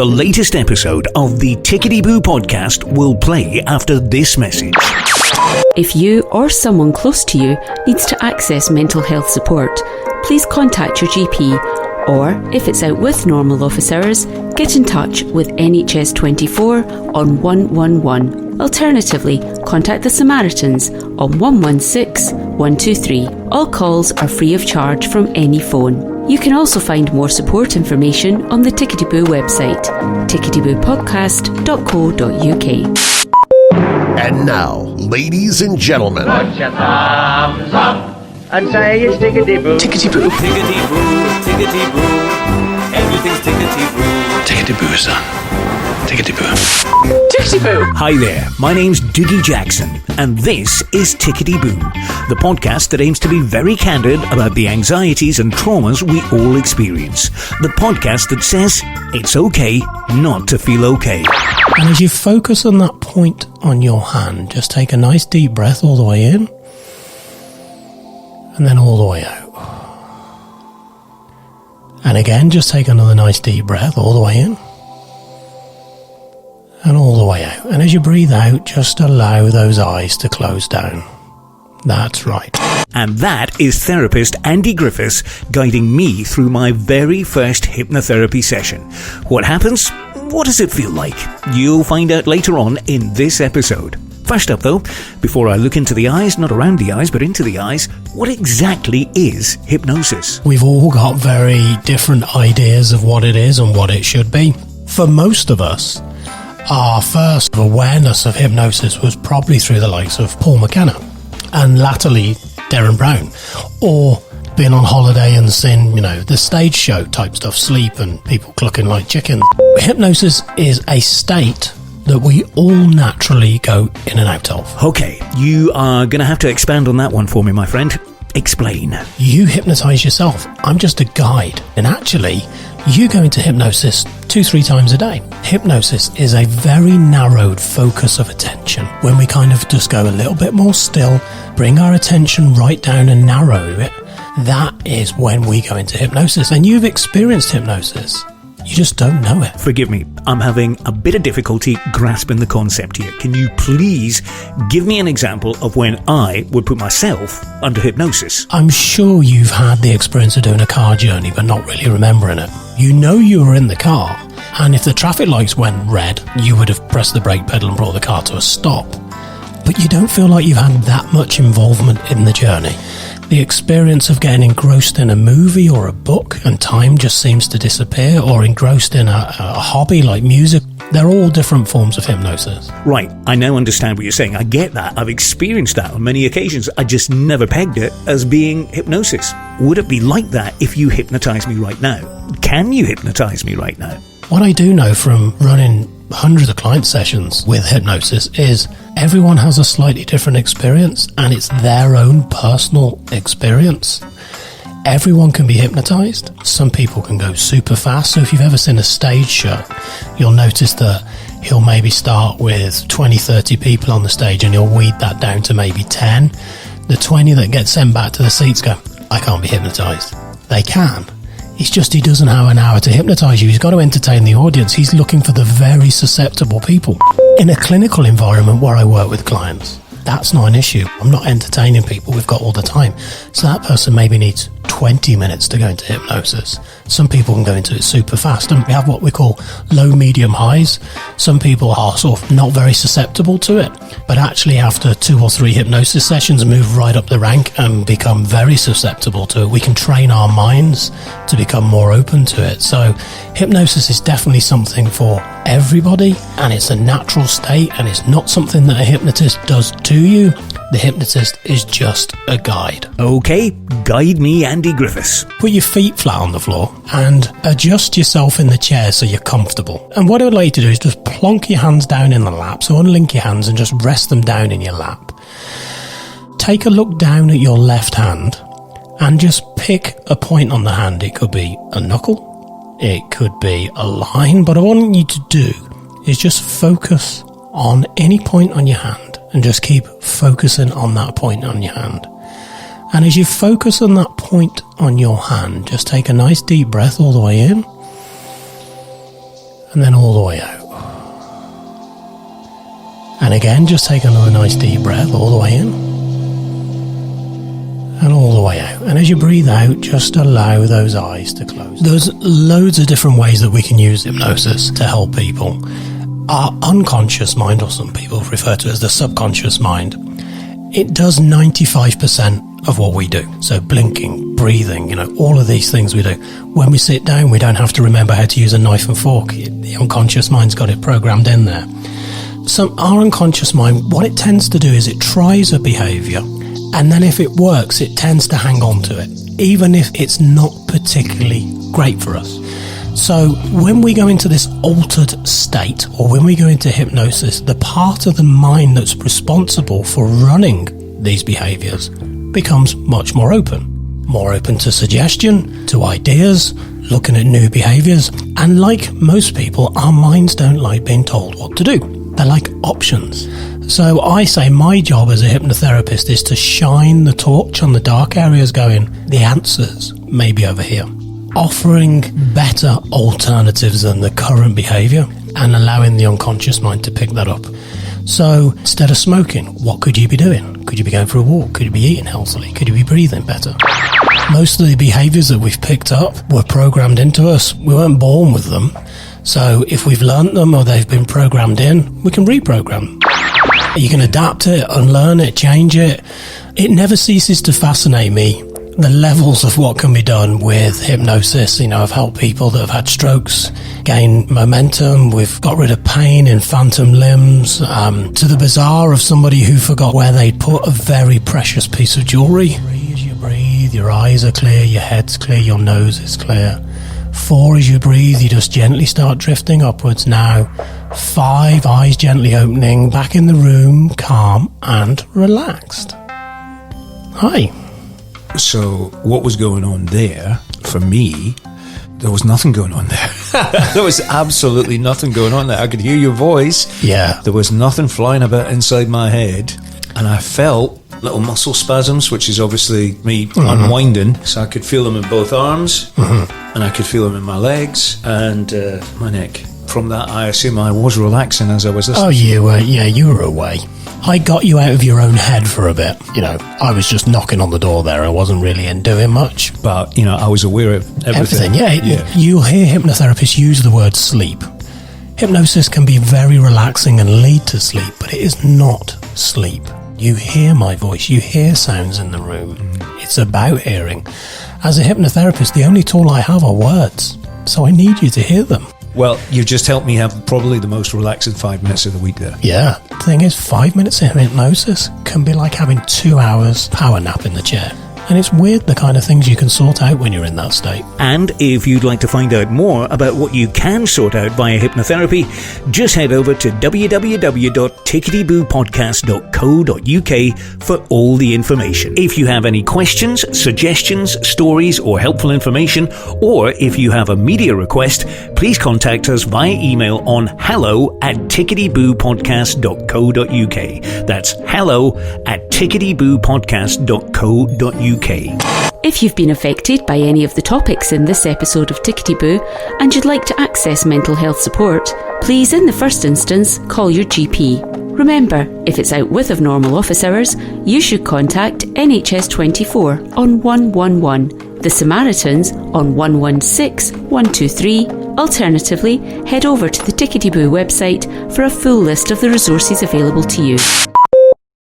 The latest episode of the Tickety Boo podcast will play after this message. If you or someone close to you needs to access mental health support, please contact your GP, or if it's out with normal office hours, get in touch with NHS 24 on 111. Alternatively, contact the Samaritans on 116 123. All calls are free of charge from any phone. You can also find more support information on the Tickety Boo website, ticketyboopodcast.co.uk. And now, ladies and gentlemen, put your thumbs up and say it's Tickety-Boo. Tickety-Boo. Tickety-boo, tickety-boo, everything's tickety-boo. Tickety-boo, son. Tickety-boo. Tickety-boo! Hi there, my name's Dougie Jackson, and this is Tickety Boo, the podcast that aims to be very candid about the anxieties and traumas we all experience. The podcast that says it's okay not to feel okay. And as you focus on that point on your hand, just take a nice deep breath all the way in, and then all the way out. And again, just take another nice deep breath all the way in, and all the way out. And as you breathe out, just allow those eyes to close down. That's right. And that is therapist Andy Griffiths guiding me through my very first hypnotherapy session. What happens? What does it feel like? You'll find out later on in this episode. First up though, before I look into the eyes, not around the eyes, but into the eyes, what exactly is hypnosis? We've all got very different ideas of what it is and what it should be. For most of us, our first awareness of hypnosis was probably through the likes of Paul McKenna and latterly Derren Brown, or being on holiday and seeing, the stage show type stuff, Sleep and people clucking like chickens. Hypnosis is a state that we all naturally go in and out of. Okay, you are going to have to expand on that one for me, my friend. Explain. You hypnotise yourself. I'm just a guide. And actually, you go into hypnosis 2-3 times a day. Hypnosis is a very narrowed focus of attention. When we kind of just go a little bit more still, bring our attention right down and narrow it, that is when we go into hypnosis. And you've experienced hypnosis. You just don't know it. Forgive me, I'm having a bit of difficulty grasping the concept here. Can you please give me an example of when I would put myself under hypnosis? I'm sure you've had the experience of doing a car journey but not really remembering it. You know you were in the car, and if the traffic lights went red, you would have pressed the brake pedal and brought the car to a stop. But you don't feel like you've had that much involvement in the journey. The experience of getting engrossed in a movie or a book and time just seems to disappear, or engrossed in a hobby like music. They're all different forms of hypnosis. Right, I now understand what you're saying. I get that. I've experienced that on many occasions. I just never pegged it as being hypnosis. Would it be like that if you hypnotise me right now? Can you hypnotise me right now? What I do know from running hundreds of client sessions with hypnosis is everyone has a slightly different experience, and it's their own personal experience. Everyone can be hypnotised. Some people can go super fast. So if you've ever seen a stage show, you'll notice that he'll maybe start with 20-30 people on the stage, and he'll weed that down to maybe 10. The 20 that get sent back to the seats go, I can't be hypnotised. They can. It's just he doesn't have an hour to hypnotise you. He's got to entertain the audience. He's looking for the very susceptible people. In a clinical environment where I work with clients, that's not an issue. I'm not entertaining people. We've got all the time. So that person maybe needs 20 minutes to go into hypnosis. Some people can go into it super fast, and we have what we call low, medium, highs. Some people are sort of not very susceptible to it, but actually after 2 or 3 hypnosis sessions move right up the rank and become very susceptible to it. We can train our minds to become more open to it. So hypnosis is definitely something for everybody, and it's a natural state, and it's not something that a hypnotist does to you. The hypnotist is just a guide. Okay, guide me, Andy Griffiths. Put your feet flat on the floor and adjust yourself in the chair so you're comfortable. And what I would like you to do is just plonk your hands down in the lap. So unlink your hands and just rest them down in your lap. Take a look down at your left hand and just pick a point on the hand. It could be a knuckle, it could be a line, but what I want you to do is just focus on any point on your hand. And just keep focusing on that point on your hand. And as you focus on that point on your hand, just take a nice deep breath all the way in, and then all the way out. And again, just take another nice deep breath all the way in and all the way out. And as you breathe out, just allow those eyes to close. There's loads of different ways that we can use hypnosis to help people. Our unconscious mind, or some people refer to it as the subconscious mind, it does 95% of what we do. So blinking, breathing, all of these things we do. When we sit down, we don't have to remember how to use a knife and fork. The unconscious mind's got it programmed in there. So our unconscious mind, what it tends to do is it tries a behaviour, and then if it works, it tends to hang on to it, even if it's not particularly great for us. So when we go into this altered state, or when we go into hypnosis, the part of the mind that's responsible for running these behaviours becomes much more open to suggestion, to ideas, looking at new behaviours. And like most people, our minds don't like being told what to do. They like options. So I say my job as a hypnotherapist is to shine the torch on the dark areas, going, the answers may be over here. Offering better alternatives than the current behaviour and allowing the unconscious mind to pick that up. So instead of smoking, what could you be doing? Could you be going for a walk? Could you be eating healthily? Could you be breathing better? Most of the behaviours that we've picked up were programmed into us. We weren't born with them. So if we've learnt them or they've been programmed in, we can reprogram. You can adapt it, unlearn it, change it. It never ceases to fascinate me, the levels of what can be done with hypnosis. I've helped people that have had strokes gain momentum. We've got rid of pain in phantom limbs, to the bizarre of somebody who forgot where they'd put a very precious piece of jewellery. As you breathe, your eyes are clear, your head's clear, your nose is clear. 4, as you breathe, you just gently start drifting upwards now. 5, eyes gently opening, back in the room, calm and relaxed. Hi. So what was going on there, for me, there was nothing going on there. There was absolutely nothing going on there. I could hear your voice. Yeah. There was nothing flying about inside my head. And I felt little muscle spasms, which is obviously me unwinding. So I could feel them in both arms, and I could feel them in my legs and my neck. From that, I assume I was relaxing as I was listening. Oh, you were away. I got you out of your own head for a bit. I was just knocking on the door there. I wasn't really in doing much. But, I was aware of everything. Yeah. You'll hear hypnotherapists use the word sleep. Hypnosis can be very relaxing and lead to sleep, but it is not sleep. You hear my voice. You hear sounds in the room. It's about hearing. As a hypnotherapist, the only tool I have are words. So I need you to hear them. Well, you just helped me have probably the most relaxing 5 minutes of the week there. Yeah. The thing is, 5 minutes in hypnosis can be like having 2 hours power nap in the chair. And it's weird the kind of things you can sort out when you're in that state. And if you'd like to find out more about what you can sort out via hypnotherapy, just head over to www.ticketybooPodcast.co.uk for all the information. If you have any questions, suggestions, stories, or helpful information, or if you have a media request, please contact us via email on hello@ticketybooPodcast.co.uk. That's hello@ticketybooPodcast.co.uk. If you've been affected by any of the topics in this episode of Tickety Boo and you'd like to access mental health support, please in the first instance call your GP. Remember, if it's out with of normal office hours, you should contact NHS 24 on 111, the Samaritans on 116 123. Alternatively, head over to the Tickety Boo website for a full list of the resources available to you.